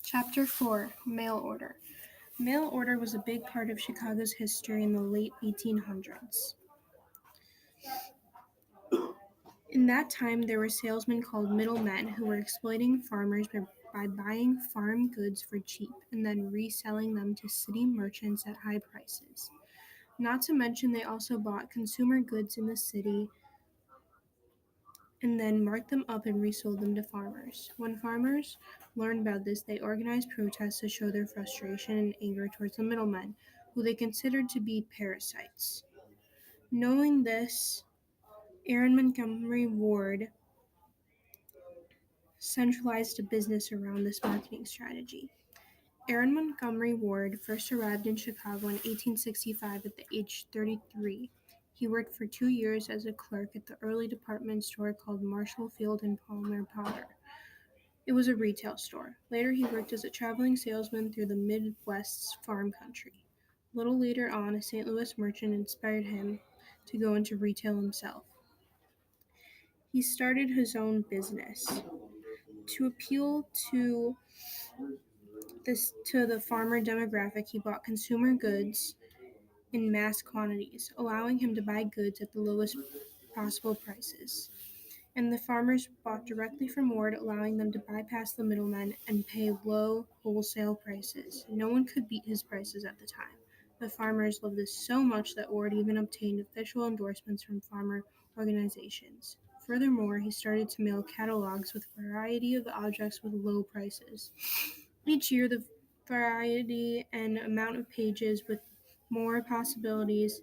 Chapter 4 Mail Order. Mail order was a big part of Chicago's history in the late 1800s. In that time, there were salesmen called middlemen who were exploiting farmers by buying farm goods for cheap and then reselling them to city merchants at high prices. Not to mention, they also bought consumer goods in the city and then marked them up and resold them to farmers. When farmers learned about this, they organized protests to show their frustration and anger towards the middlemen, who they considered to be parasites. Knowing this, Aaron Montgomery Ward centralized a business around this marketing strategy. Aaron Montgomery Ward first arrived in Chicago in 1865 at the age 33. He worked for 2 years as a clerk at the early department store called Marshall Field and Palmer Potter. It was a retail store. Later, he worked as a traveling salesman through the Midwest's farm country. A little later on, a St. Louis merchant inspired him to go into retail himself. He started his own business. To appeal to the farmer demographic, he bought consumer goods in mass quantities, allowing him to buy goods at the lowest possible prices. And the farmers bought directly from Ward, allowing them to bypass the middlemen and pay low wholesale prices. No one could beat his prices at the time. The farmers loved this so much that Ward even obtained official endorsements from farmer organizations. Furthermore, he started to mail catalogs with a variety of objects with low prices. Each year, the variety and amount of pages with more possibilities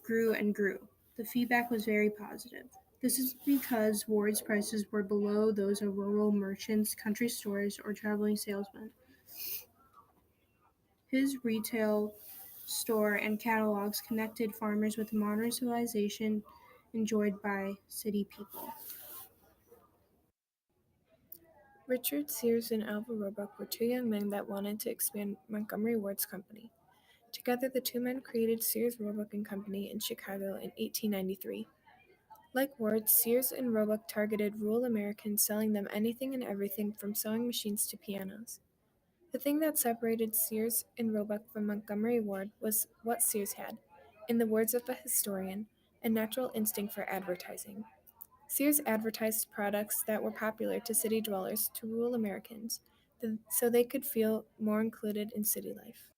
grew and grew. The feedback was very positive. This is because Ward's prices were below those of rural merchants, country stores, or traveling salesmen. His retail store and catalogs connected farmers with modern civilization enjoyed by city people. Richard Sears and Alva Roebuck were two young men that wanted to expand Montgomery Ward's company. Together, the two men created Sears Roebuck and Company in Chicago in 1893. Like Ward, Sears and Roebuck targeted rural Americans, selling them anything and everything from sewing machines to pianos. The thing that separated Sears and Roebuck from Montgomery Ward was what Sears had, in the words of a historian, a natural instinct for advertising. Sears advertised products that were popular to city dwellers, to rural Americans, so they could feel more included in city life.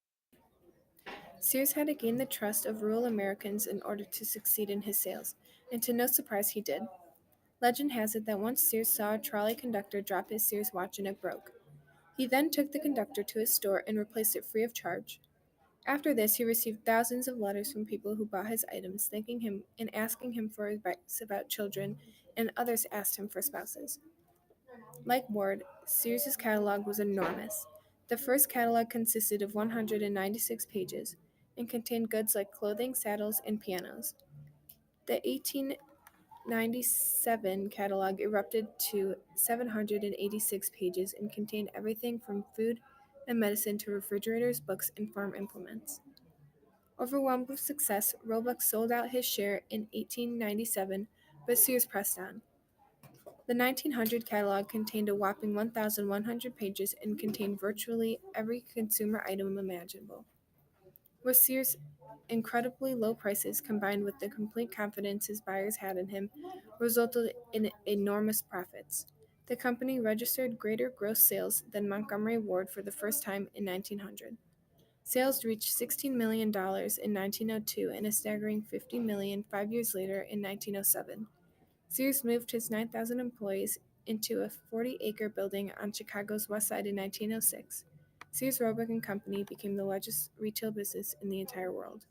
Sears had to gain the trust of rural Americans in order to succeed in his sales, and to no surprise he did. Legend has it that once Sears saw a trolley conductor drop his Sears watch and it broke. He then took the conductor to his store and replaced it free of charge. After this, he received thousands of letters from people who bought his items, thanking him and asking him for advice about children, and others asked him for spouses. Like Ward, Sears's catalog was enormous. The first catalog consisted of 196 pages and contained goods like clothing, saddles, and pianos. The 1897 catalog erupted to 786 pages and contained everything from food and medicine to refrigerators, books, and farm implements. Overwhelmed with success, Roebuck sold out his share in 1897, but Sears pressed on. The 1900 catalog contained a whopping 1,100 pages and contained virtually every consumer item imaginable. With Sears' incredibly low prices combined with the complete confidence his buyers had in him, resulted in enormous profits. The company registered greater gross sales than Montgomery Ward for the first time in 1900. Sales reached $16 million in 1902 and a staggering $50 million 5 years later in 1907. Sears moved his 9,000 employees into a 40-acre building on Chicago's west side in 1906. Sears Roebuck and Company became the largest retail business in the entire world.